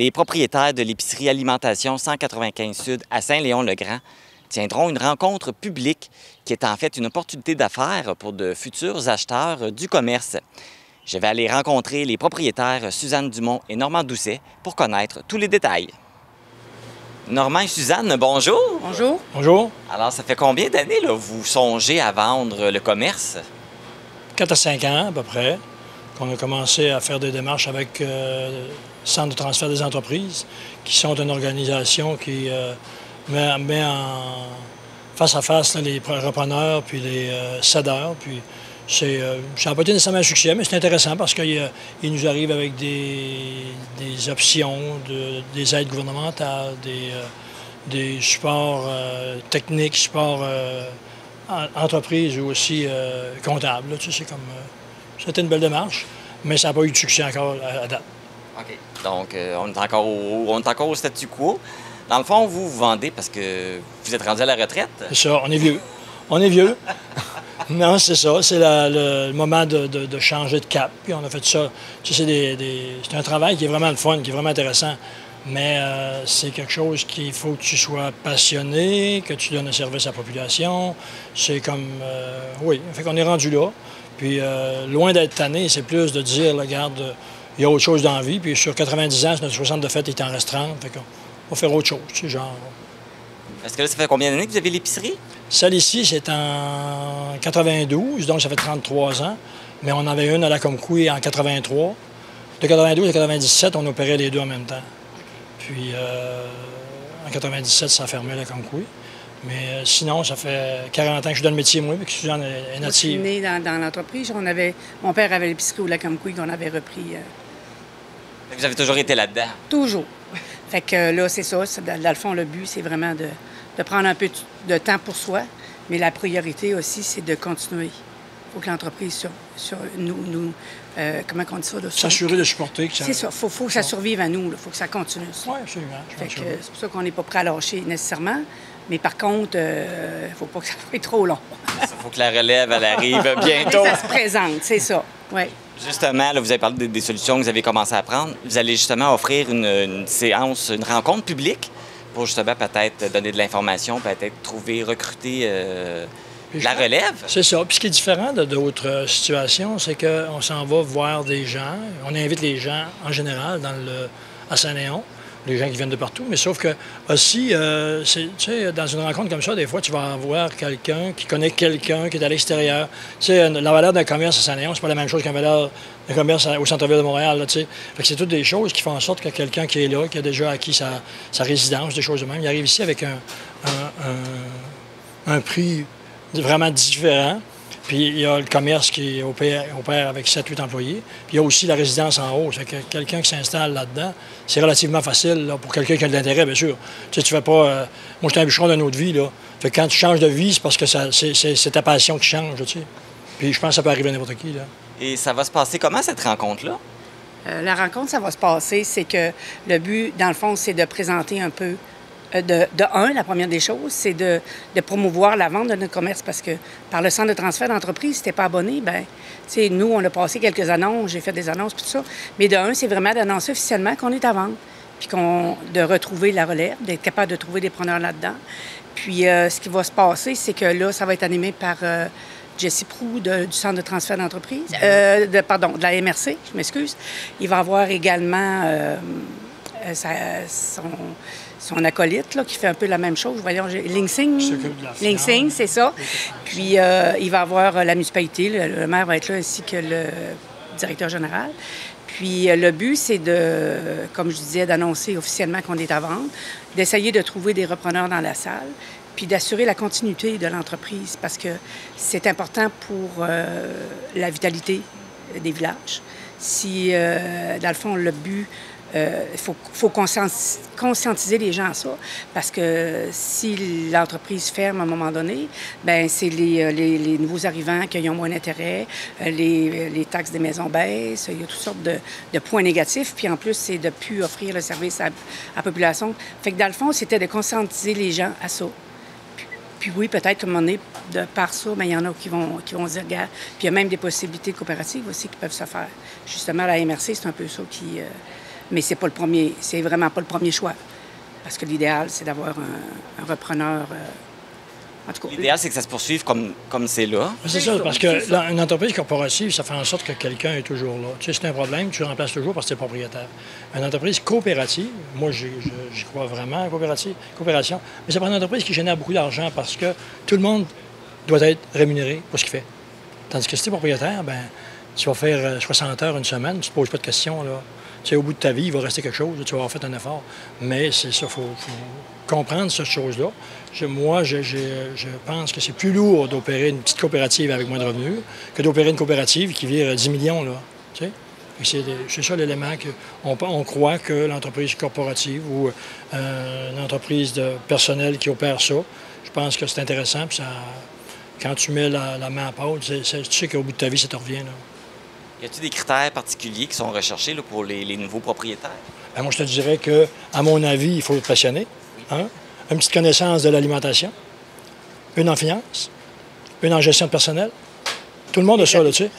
les propriétaires de l'épicerie Alimentation 195 Sud à Saint-Léon-le-Grand tiendront une rencontre publique qui est en fait une opportunité d'affaires pour de futurs acheteurs du commerce. Je vais aller rencontrer les propriétaires Suzanne Dumont et Normand Doucet pour connaître tous les détails. Normand et Suzanne, bonjour! Bonjour! Bonjour. Alors, ça fait combien d'années là, vous songez à vendre le commerce? 4 à 5 ans à peu près, qu'on a commencé à faire des démarches avec le Centre de transfert des entreprises, qui sont une organisation qui met en face à face là, les repreneurs puis les cédeurs. Puis ça n'a pas été nécessairement un succès, mais c'est intéressant parce qu'il nous arrive avec des options, des aides gouvernementales, des supports techniques, supports entreprises ou aussi comptables. Là, tu sais, c'était une belle démarche, mais ça n'a pas eu de succès encore à date. OK. Donc, on est encore au statu quo. Dans le fond, vous vendez parce que vous êtes rendu à la retraite? C'est ça, on est vieux. On est vieux. Non, c'est ça. C'est le moment de changer de cap. Puis on a fait ça. Tu sais, c'est un travail qui est vraiment le fun, qui est vraiment intéressant. Mais c'est quelque chose qu'il faut que tu sois passionné, que tu donnes un service à la population. C'est comme... oui, fait qu'on est rendu là. Puis loin d'être tanné, c'est plus de dire, regarde, il y a autre chose dans la vie. Puis sur 90 ans, notre 60 de fête est en restaurant. Fait qu'on va faire autre chose, tu sais, genre... Est-ce que là, ça fait combien d'années que vous avez l'épicerie? Celle ici, c'est en 92, donc ça fait 33 ans. Mais on en avait une à la Comcouille en 83. De 92 à 97, on opérait les deux en même temps. Puis en 97, ça a fermé la Comcouille. Mais sinon, ça fait 40 ans que je suis dans le métier, moi, puis que Suzanne est native. Je suis née dans l'entreprise. Mon père avait l'épicerie au Lac-Comcouille qu'on avait repris. Vous avez toujours été là-dedans? Toujours. Fait que là, c'est ça. Dans le fond, le but, c'est vraiment de prendre un peu de temps pour soi. Mais la priorité aussi, c'est de continuer. Il faut que l'entreprise nous comment on dit ça? S'assurer de supporter. C'est ça. Il faut que ça survive à nous. Il faut que ça continue. Oui, absolument. C'est pour ça qu'on n'est pas prêt à lâcher nécessairement. Mais par contre, il ne faut pas que ça soit trop long. Il faut que la relève, elle arrive bientôt. Ça se présente, c'est ça. Oui. Justement, là, vous avez parlé des solutions que vous avez commencé à prendre. Vous allez justement offrir une séance, une rencontre publique pour justement peut-être donner de l'information, peut-être recruter la relève. C'est ça. Puis ce qui est différent d'autres situations, c'est qu'on s'en va voir des gens. On invite les gens en général à Saint-Léon, les gens qui viennent de partout. Mais sauf que aussi, tu sais, dans une rencontre comme ça, des fois, tu vas avoir quelqu'un qui connaît quelqu'un qui est à l'extérieur. Tu sais, la valeur d'un commerce à Saint-Léon, c'est pas la même chose qu'une valeur d'un commerce au centre-ville de Montréal, là, tu sais. Fait que c'est toutes des choses qui font en sorte que quelqu'un qui est là, qui a déjà acquis sa résidence, des choses de même, il arrive ici avec un prix vraiment différent. Puis il y a le commerce qui opère avec 7-8 employés. Puis il y a aussi la résidence en haut. C'est que quelqu'un qui s'installe là-dedans, c'est relativement facile là, pour quelqu'un qui a de l'intérêt, bien sûr. Tu sais, tu fais pas... moi, j'étais un bûcheron d'une autre vie, là. Fait que quand tu changes de vie, c'est parce que c'est ta passion qui change, tu sais. Puis je pense que ça peut arriver à n'importe qui, là. Et ça va se passer comment, cette rencontre-là? La rencontre, ça va se passer, c'est que le but, dans le fond, c'est de présenter un peu... la première des choses, c'est de promouvoir la vente de notre commerce parce que par le centre de transfert d'entreprise, si tu n'es pas abonné, bien, tu sais, nous, on a passé quelques annonces, j'ai fait des annonces, puis tout ça. Mais c'est vraiment d'annoncer officiellement qu'on est à vendre, puis de retrouver la relève, d'être capable de trouver des preneurs là-dedans. Puis ce qui va se passer, c'est que là, ça va être animé par Jessie Proux du centre de transfert d'entreprise, de la MRC, je m'excuse. Il va avoir également son acolyte, là, qui fait un peu la même chose. Voyons, Lingsing, c'est ça. Puis, il va avoir la municipalité. Le maire va être là, ainsi que le directeur général. Puis, le but, c'est comme je disais, d'annoncer officiellement qu'on est à vendre, d'essayer de trouver des repreneurs dans la salle, puis d'assurer la continuité de l'entreprise, parce que c'est important pour la vitalité des villages. Si, dans le fond, le but... il faut conscientiser les gens à ça, parce que si l'entreprise ferme à un moment donné, bien, c'est les nouveaux arrivants qui ont moins d'intérêt, les taxes des maisons baissent, il y a toutes sortes de points négatifs, puis en plus, c'est de ne plus offrir le service à la population. Fait que dans le fond, c'était de conscientiser les gens à ça. Puis oui, peut-être qu'à un moment donné, par ça, bien, il y en a qui vont se dire, regarde, puis il y a même des possibilités coopératives aussi qui peuvent se faire. Justement, la MRC, c'est un peu ça qui... Mais c'est vraiment pas le premier choix. Parce que l'idéal, c'est d'avoir un repreneur. En tout cas. L'idéal, c'est que ça se poursuive comme c'est là. C'est ça, parce qu'une entreprise corporative, ça fait en sorte que quelqu'un est toujours là. Tu sais, c'est un problème, tu le remplaces toujours parce que tu es propriétaire. Une entreprise coopérative, moi, j'y crois vraiment, coopération, mais ça prend une entreprise qui génère beaucoup d'argent parce que tout le monde doit être rémunéré pour ce qu'il fait. Tandis que si tu es propriétaire, ben tu vas faire 60 heures une semaine, tu ne te poses pas de questions, là. Tu sais, au bout de ta vie, il va rester quelque chose, tu vas avoir fait un effort. Mais c'est ça, il faut comprendre cette chose-là. Moi, je pense que c'est plus lourd d'opérer une petite coopérative avec moins de revenus que d'opérer une coopérative qui vire 10 millions, là. Tu sais? C'est ça l'élément qu'on croit que l'entreprise corporative ou une entreprise de personnel qui opère ça, je pense que c'est intéressant. Puis ça, quand tu mets la main à pâte, tu sais qu'au bout de ta vie, ça te revient, là. Y a-t-il des critères particuliers qui sont recherchés là, pour les nouveaux propriétaires? Bien, moi, je te dirais que, à mon avis, il faut être passionné. Hein? Une petite connaissance de l'alimentation, une en finance, une en gestion de personnel. Tout le monde a ça, là, tu sais.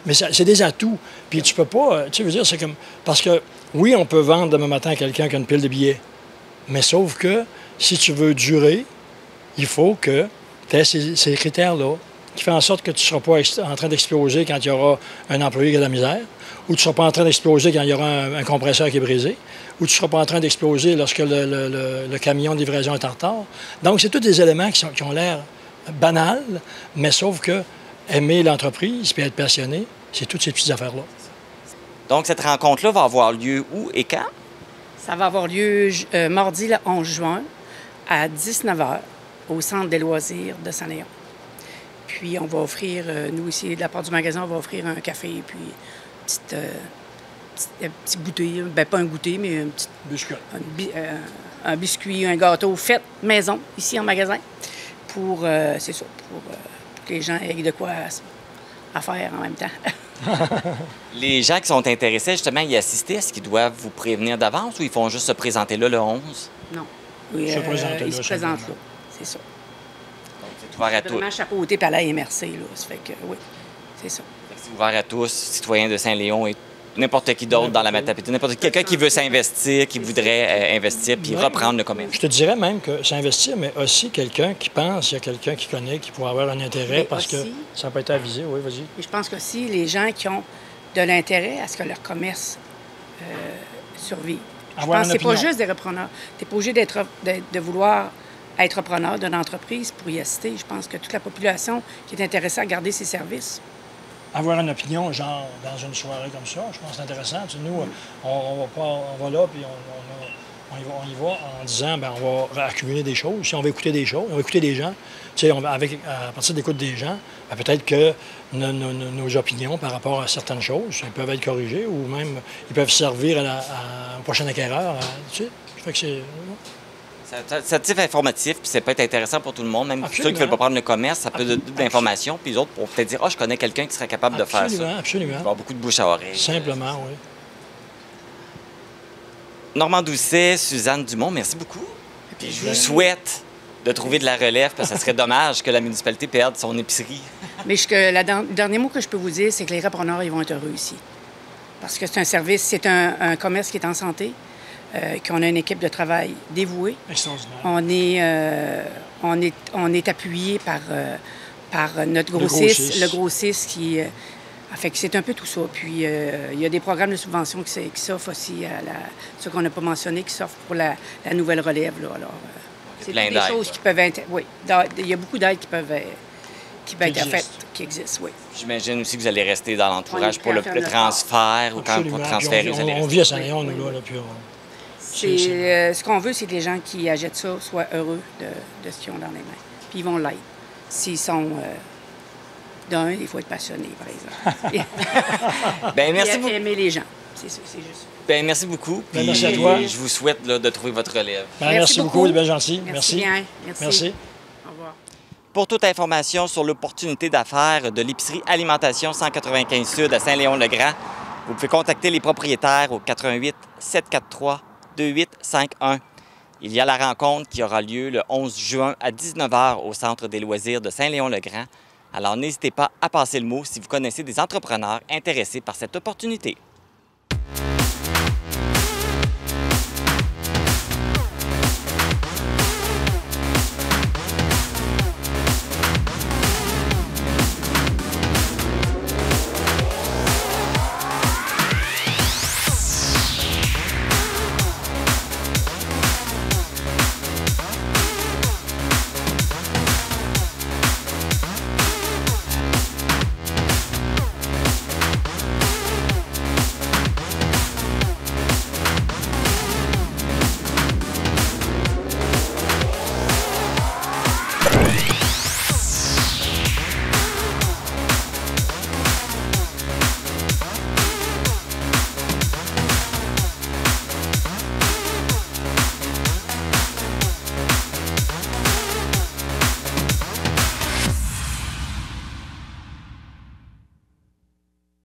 Mais c'est des atouts. Puis tu peux pas, tu veux dire, c'est comme... Parce que, oui, on peut vendre demain matin à quelqu'un qui a une pile de billets. Mais sauf que, si tu veux durer, il faut que tu aies ces critères-là, qui fait en sorte que tu ne seras pas en train d'exploser quand il y aura un employé qui a de la misère, ou tu ne seras pas en train d'exploser quand il y aura un compresseur qui est brisé, ou tu ne seras pas en train d'exploser lorsque le camion de livraison est en retard. Donc, c'est tous des éléments qui ont l'air banals, mais sauf que aimer l'entreprise puis être passionné, c'est toutes ces petites affaires-là. Donc, cette rencontre-là va avoir lieu où et quand? Ça va avoir lieu mardi, le 11 juin, à 19h, au Centre des loisirs de Saint-Léon. Puis on va offrir, nous ici, de la part du magasin, on va offrir un café, puis un petit goûter. Bien, pas un goûter, mais un petit... Biscuit. Un biscuit, un gâteau fait maison, ici en magasin, pour, c'est ça, pour que les gens aient de quoi à faire en même temps. Les gens qui sont intéressés, justement, à y assister, est-ce qu'ils doivent vous prévenir d'avance ou ils font juste se présenter là le 11? Non. Oui, ils se présentent là, c'est ça. Ouvert à tous. Vraiment chapeauté par la MRC, là. Ça fait que, oui, c'est ça. C'est ouvert à tous, citoyens de Saint-Léon et n'importe qui d'autre dans la Matapédia, quelqu'un qui veut s'investir, qui voudrait investir puis reprendre le commerce. Je te dirais même que s'investir, mais aussi quelqu'un qui pense, il y a quelqu'un qui connaît, qui pourrait avoir un intérêt parce que ça peut être avisé. Oui, vas-y. Et je pense qu'aussi, les gens qui ont de l'intérêt à ce que leur commerce survive. Je pense que c'est pas juste des repreneurs. Tu n'es pas obligé de vouloir être repreneur d'une entreprise pour y assister. Je pense que toute la population qui est intéressée à garder ses services. Avoir une opinion, genre, dans une soirée comme ça, je pense que c'est intéressant. Tu sais, nous, on va là, puis on y va en disant, bien, on va accumuler des choses. Si on va écouter des choses, on va écouter des gens. Tu sais, à partir de l'écoute des gens, bien, peut-être que nos opinions par rapport à certaines choses, elles peuvent être corrigées ou même, ils peuvent servir au prochain acquéreur. Tu sais, fait que c'est... C'est un type informatif, puis ça peut être intéressant pour tout le monde, même ceux qui ne veulent pas prendre le commerce, ça peut donner de l'information, puis les autres pourront peut-être dire « Ah, je connais quelqu'un qui serait capable de faire ça. » Absolument. Il va y avoir beaucoup de bouche à oreille. Simplement, oui. Normand Doucet, Suzanne Dumont, merci beaucoup. Puis je vous souhaite de trouver de la relève, parce que ça serait dommage que la municipalité perde son épicerie. Mais le dernier mot que je peux vous dire, c'est que les repreneurs, ils vont être heureux ici. Parce que c'est un service, c'est un commerce qui est en santé. Qu'on a une équipe de travail dévouée. Extraordinaire. On est appuyé par notre grossiste, le grossiste qui... fait que c'est un peu tout ça. Puis il y a des programmes de subvention qui s'offrent aussi à ceux qu'on n'a pas mentionnés, qui s'offrent pour la nouvelle relève. Là. Alors, c'est des choses qui peuvent être... Oui, il y a beaucoup d'aides qui peuvent être faites, qui existent, oui. J'imagine aussi que vous allez rester dans l'entourage pour le transfert ou quand pour transférer. On vit à Saint-Léon, nous, là, puis ce qu'on veut, c'est que les gens qui achètent ça soient heureux de ce qu'ils ont dans les mains. Puis ils vont l'être. S'ils sont... d'un, il faut être passionné, par exemple. Bien, merci beaucoup. Aimer les gens, c'est ça, c'est juste. Bien, merci beaucoup. Puis merci à toi. Je vous souhaite là, de trouver votre relève. Merci beaucoup, c'est bien gentil. Merci bien. Merci. Au revoir. Pour toute information sur l'opportunité d'affaires de l'épicerie Alimentation 195 Sud à Saint-Léon-le-Grand, vous pouvez contacter les propriétaires au 88 743 2851. Il y a la rencontre qui aura lieu le 11 juin à 19h au Centre des loisirs de Saint-Léon-le-Grand. Alors n'hésitez pas à passer le mot si vous connaissez des entrepreneurs intéressés par cette opportunité.